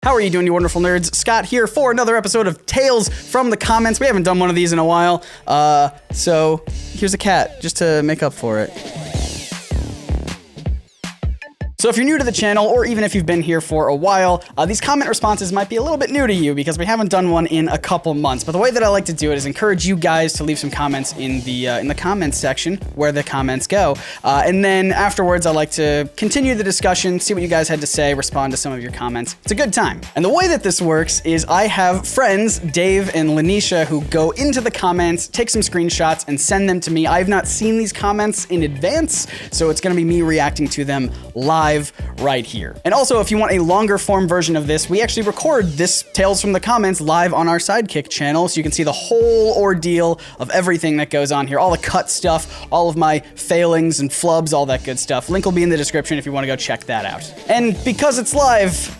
How are you doing, you wonderful nerds? Scott here for another episode of Tales from the Comments. We haven't done one of these in a while, so here's a cat, just to make up for it. So if you're new to the channel, or even if you've been here for a while, these comment responses might be a little bit new to you because we haven't done one in a couple months. But the way that I like to do it is encourage you guys to leave some comments in the comments section where the comments go. And then afterwards, I like to continue the discussion, see what you guys had to say, respond to some of your comments. It's a good time. And the way that this works is I have friends, Dave and Lanisha, who go into the comments, take some screenshots, and send them to me. I've not seen these comments in advance, so it's gonna be me reacting to them live right here. And also, if you want a longer form version of this, we actually record this Tales from the Comments live on our Sidekick channel, so you can see the whole ordeal of everything that goes on here, all the cut stuff, all of my failings and flubs, all that good stuff. Link will be in the description if you want to go check that out. And because it's live,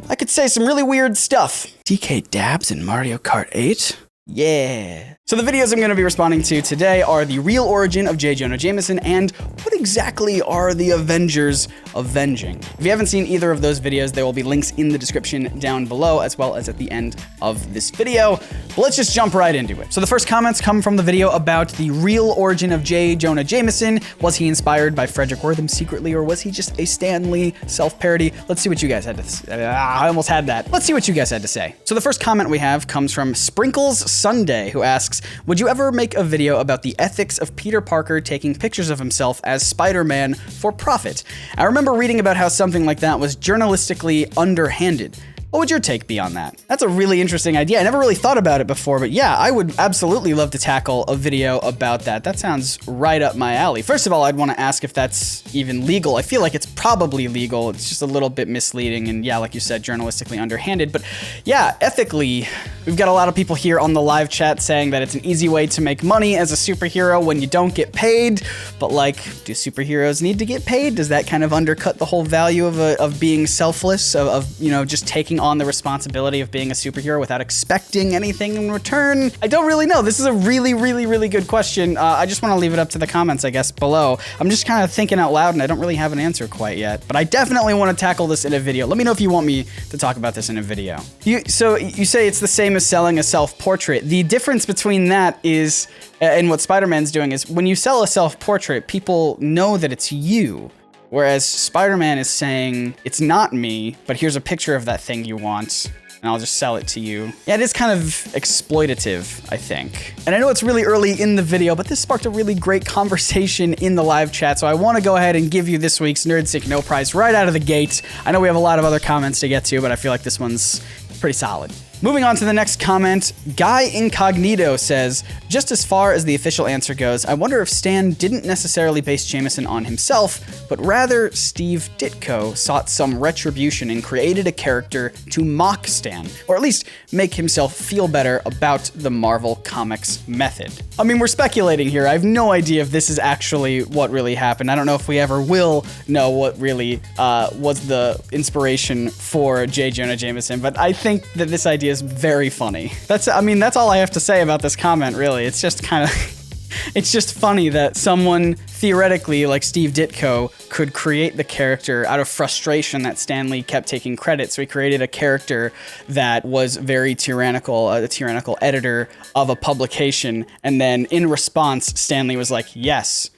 I could say some really weird stuff. DK dabs in Mario Kart 8? Yeah. So the videos I'm going to be responding to today are the real origin of Jonah Jameson and what exactly are the Avengers avenging. If you haven't seen either of those videos, there will be links in the description down below as well as at the end of this video. But let's just jump right into it. So the first comments come from the video about the real origin of Jonah Jameson. Was he inspired by Frederick Wortham secretly, or was he just a Stan Lee self-parody? Let's see what you guys had to say. I almost had that. Let's see what you guys had to say. So the first comment we have comes from Sprinkles Sunday, who asks, would you ever make a video about the ethics of Peter Parker taking pictures of himself as Spider-Man for profit? I remember reading about how something like that was journalistically underhanded. What would your take be on that? That's a really interesting idea. I never really thought about it before, but yeah, I would absolutely love to tackle a video about that. That sounds right up my alley. First of all, I'd want to ask if that's even legal. I feel like it's probably legal. It's just a little bit misleading and yeah, like you said, journalistically underhanded. But yeah, ethically, we've got a lot of people here on the live chat saying that it's an easy way to make money as a superhero when you don't get paid. But like, do superheroes need to get paid? Does that kind of undercut the whole value of being selfless, of you know, just taking on the responsibility of being a superhero without expecting anything in return? I don't really know. This is a really, really, really good question. I just want to leave it up to the comments, I guess, below. I'm just kind of thinking out loud and I don't really have an answer quite yet, but I definitely want to tackle this in a video. Let me know if you want me to talk about this in a video. So you say it's the same as selling a self-portrait. The difference between that is, and what Spider-Man's doing is, when you sell a self-portrait, people know that it's you. Whereas Spider-Man is saying, it's not me, but here's a picture of that thing you want, and I'll just sell it to you. Yeah, it is kind of exploitative, I think. And I know it's really early in the video, but this sparked a really great conversation in the live chat, so I want to go ahead and give you this week's NerdSync No Prize right out of the gate. I know we have a lot of other comments to get to, but I feel like this one's pretty solid. Moving on to the next comment, Guy Incognito says, just as far as the official answer goes, I wonder if Stan didn't necessarily base Jameson on himself, but rather Steve Ditko sought some retribution and created a character to mock Stan, or at least make himself feel better about the Marvel Comics method. I mean, we're speculating here. I have no idea if this is actually what really happened. I don't know if we ever will know what really was the inspiration for Jonah Jameson, but I think that this idea is very funny. That's all I have to say about this comment, really. It's just kind of, it's just funny that someone theoretically like Steve Ditko could create the character out of frustration that Stan Lee kept taking credit. So he created a character that was very tyrannical, the tyrannical editor of a publication. And then in response, Stan Lee was like, yes,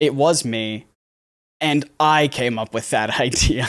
it was me. And I came up with that idea.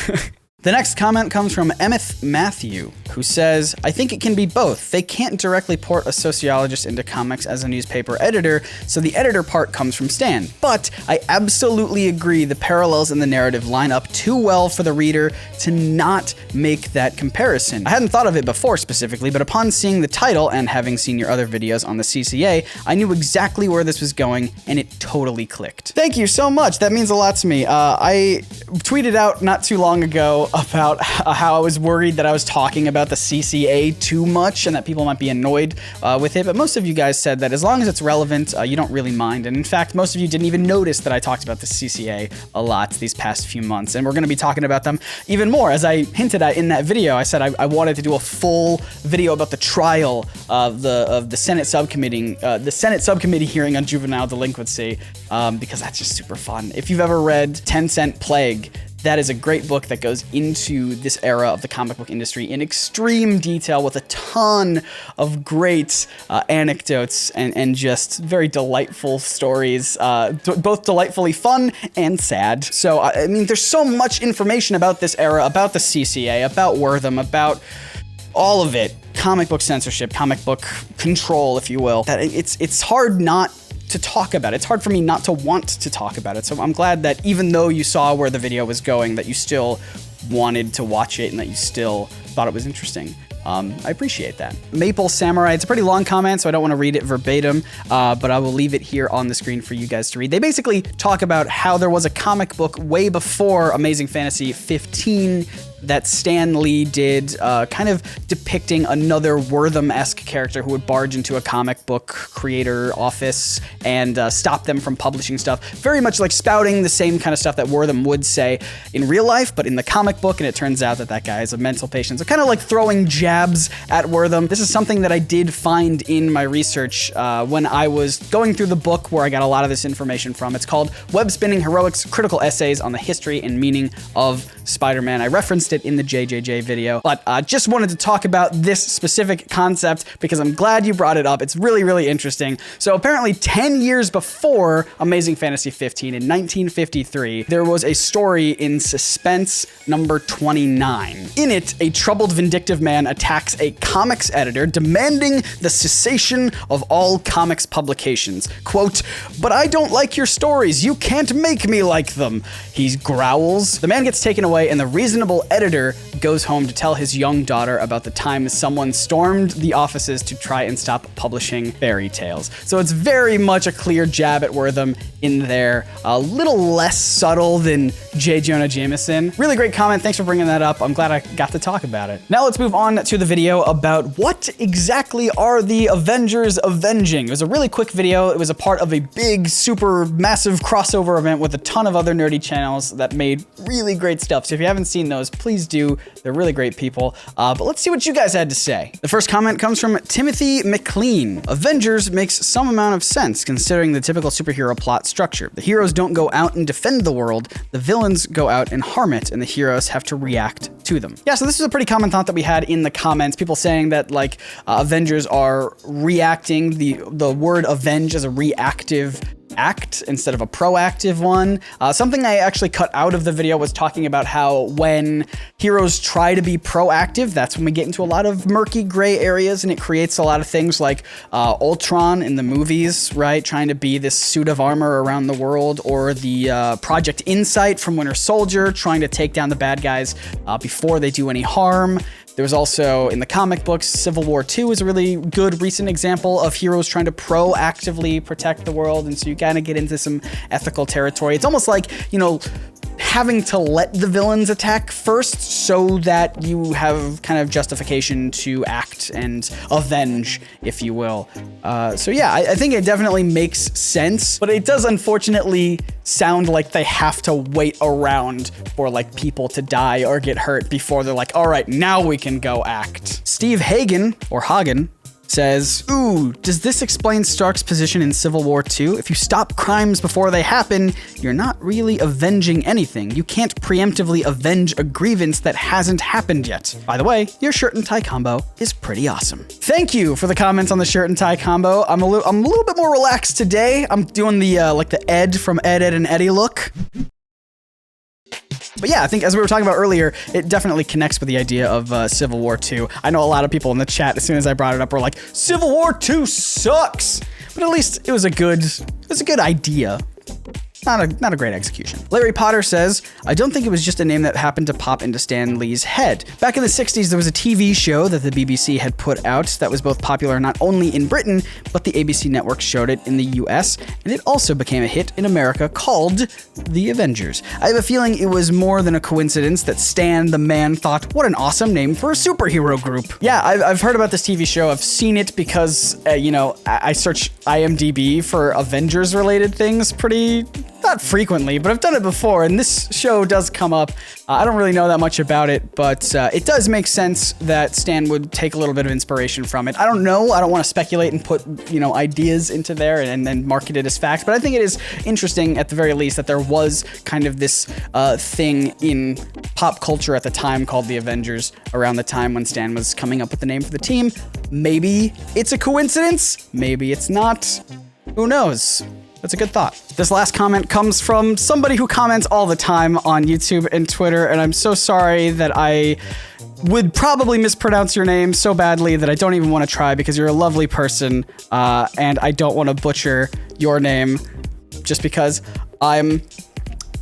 The next comment comes from Emmett Matthew, who says, I think it can be both. They can't directly port a sociologist into comics as a newspaper editor, so the editor part comes from Stan. But I absolutely agree the parallels in the narrative line up too well for the reader to not make that comparison. I hadn't thought of it before specifically, but upon seeing the title and having seen your other videos on the CCA, I knew exactly where this was going, and it totally clicked. Thank you so much. That means a lot to me. I tweeted out not too long ago about how I was worried that I was talking about the CCA too much and that people might be annoyed with it, but most of you guys said that as long as it's relevant, you don't really mind. And in fact, most of you didn't even notice that I talked about the CCA a lot these past few months, and we're going to be talking about them even more. As I hinted at in that video, I said I wanted to do a full video about the trial of the Senate subcommittee hearing on juvenile delinquency, because that's just super fun. If you've ever read 10 Cent Plague, That is a great book that goes into this era of the comic book industry in extreme detail with a ton of great anecdotes and just very delightful stories, both delightfully fun and sad. So, I mean, there's so much information about this era, about the CCA, about Wortham, about all of it. Comic book censorship, comic book control, if you will, that it's hard not to talk about it. It's hard for me not to want to talk about it. So I'm glad that even though you saw where the video was going, that you still wanted to watch it and that you still thought it was interesting. I appreciate that. Maple Samurai, it's a pretty long comment, so I don't want to read it verbatim, but I will leave it here on the screen for you guys to read. They basically talk about how there was a comic book way before Amazing Fantasy 15 that Stan Lee did, kind of depicting another Wortham-esque character who would barge into a comic book creator office and stop them from publishing stuff. Very much like spouting the same kind of stuff that Wortham would say in real life, but in the comic book, and it turns out that that guy is a mental patient. So kind of like throwing jabs at Wortham. This is something that I did find in my research when I was going through the book where I got a lot of this information from. It's called Web Spinning Heroics, Critical Essays on the History and Meaning of Spider-Man. I referenced it in the JJJ video, but I just wanted to talk about this specific concept because I'm glad you brought it up. It's really, really interesting. So apparently 10 years before Amazing Fantasy 15, in 1953, there was a story in Suspense number 29. In it, a troubled, vindictive man attacks a comics editor, demanding the cessation of all comics publications. Quote, "But I don't like your stories. You can't make me like them," he growls. The man gets taken away, and the reasonable editor goes home to tell his young daughter about the time someone stormed the offices to try and stop publishing fairy tales. So it's very much a clear jab at Wortham in there. A little less subtle than J. Jonah Jameson. Really great comment. Thanks for bringing that up. I'm glad I got to talk about it. Now let's move on to the video about what exactly are the Avengers avenging. It was a really quick video. It was a part of a big, super massive crossover event with a ton of other nerdy channels that made really great stuff. So if you haven't seen those, please do. They're really great people. But let's see what you guys had to say. The first comment comes from Timothy McLean. Avengers makes some amount of sense considering the typical superhero plot structure. The heroes don't go out and defend the world. The villains go out and harm it, and the heroes have to react to them. Yeah, so this is a pretty common thought that we had in the comments. People saying that like Avengers are reacting, the word avenge as a reactive act instead of a proactive one. Something I actually cut out of the video was talking about how when heroes try to be proactive, that's when we get into a lot of murky gray areas, and it creates a lot of things like Ultron in the movies, right? Trying to be this suit of armor around the world, or the Project Insight from Winter Soldier, trying to take down the bad guys before they do any harm. There was also, in the comic books, Civil War II is a really good recent example of heroes trying to proactively protect the world, and so you kind of get into some ethical territory. It's almost like, you know, having to let the villains attack first so that you have kind of justification to act and avenge, if you will. So yeah, I think it definitely makes sense, but it does unfortunately sound like they have to wait around for like people to die or get hurt before they're like, all right, now we can go act. Steve Hagen, or Hagen, says, ooh, does this explain Stark's position in Civil War II? If you stop crimes before they happen, you're not really avenging anything. You can't preemptively avenge a grievance that hasn't happened yet. By the way, your shirt and tie combo is pretty awesome. Thank you for the comments on the shirt and tie combo. I'm a little bit more relaxed today. I'm doing the like the Ed from Ed, Ed, and Eddie look. But yeah, I think as we were talking about earlier, it definitely connects with the idea of Civil War II. I know a lot of people in the chat, as soon as I brought it up, were like, Civil War II sucks! But at least it was a good idea. Not a great execution. Larry Potter says, I don't think it was just a name that happened to pop into Stan Lee's head. Back in the 60s, there was a TV show that the BBC had put out that was both popular not only in Britain, but the ABC network showed it in the US, and it also became a hit in America called The Avengers. I have a feeling it was more than a coincidence that Stan the man thought, what an awesome name for a superhero group. Yeah, I've heard about this TV show. I've seen it because, you know, I search IMDb for Avengers-related things pretty not frequently, but I've done it before, and this show does come up. I don't really know that much about it, but it does make sense that Stan would take a little bit of inspiration from it. I don't know. I don't want to speculate and put, ideas into there and then market it as facts, but I think it is interesting, at the very least, that there was kind of this thing in pop culture at the time called the Avengers around the time when Stan was coming up with the name for the team. Maybe it's a coincidence. Maybe it's not. Who knows? That's a good thought. This last comment comes from somebody who comments all the time on YouTube and Twitter, and I'm so sorry that I would probably mispronounce your name so badly that I don't even want to try, because you're a lovely person, and I don't want to butcher your name just because I'm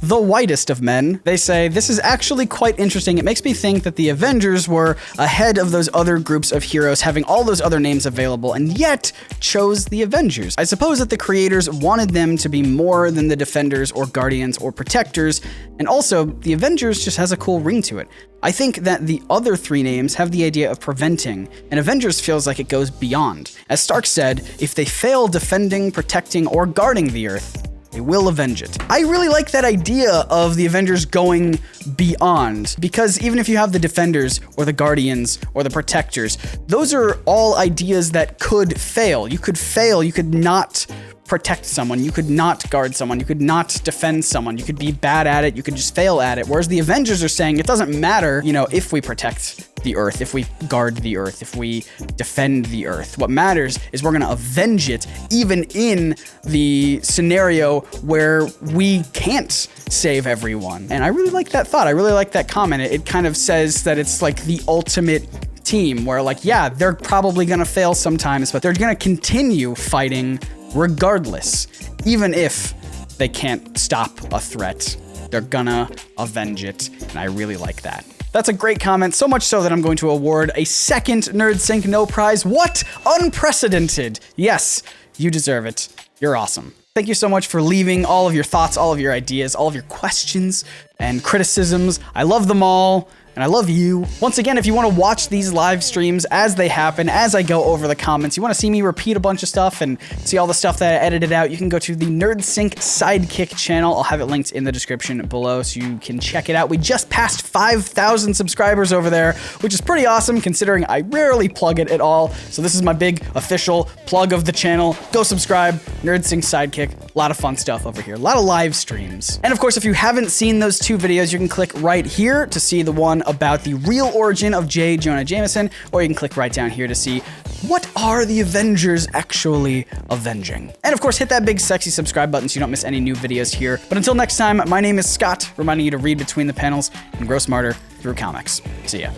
the whitest of men. They say, this is actually quite interesting. It makes me think that the Avengers were ahead of those other groups of heroes, having all those other names available, and yet chose the Avengers. I suppose that the creators wanted them to be more than the Defenders or Guardians or Protectors, and also the Avengers just has a cool ring to it. I think that the other three names have the idea of preventing, and Avengers feels like it goes beyond. As Stark said, if they fail defending, protecting, or guarding the Earth, they will avenge it. I really like that idea of the Avengers going beyond, because even if you have the Defenders or the Guardians or the Protectors, those are all ideas that could fail. You could fail, you could not protect someone, you could not guard someone, you could not defend someone, you could be bad at it, you could just fail at it. Whereas the Avengers are saying it doesn't matter, if we protect the Earth, if we guard the Earth, if we defend the Earth. What matters is we're gonna avenge it, even in the scenario where we can't save everyone. And I really like that thought. I really like that comment. It kind of says that it's like the ultimate team where, like, yeah, they're probably gonna fail sometimes, but they're gonna continue fighting regardless. Even if they can't stop a threat, they're gonna avenge it, and I really like that. That's a great comment, so much so that I'm going to award a second NerdSync No Prize. What? Unprecedented! Yes, you deserve it. You're awesome. Thank you so much for leaving all of your thoughts, all of your ideas, all of your questions and criticisms. I love them all. And I love you. Once again, if you want to watch these live streams as they happen, as I go over the comments, you want to see me repeat a bunch of stuff and see all the stuff that I edited out, you can go to the NerdSync Sidekick channel. I'll have it linked in the description below so you can check it out. We just passed 5,000 subscribers over there, which is pretty awesome considering I rarely plug it at all. So this is my big official plug of the channel. Go subscribe, NerdSync Sidekick. A lot of fun stuff over here. A lot of live streams. And of course, if you haven't seen those two videos, you can click right here to see the one about the real origin of Jonah Jameson, or you can click right down here to see what are the Avengers actually avenging. And of course, hit that big sexy subscribe button so you don't miss any new videos here. But until next time, my name is Scott, reminding you to read between the panels and grow smarter through comics. See ya.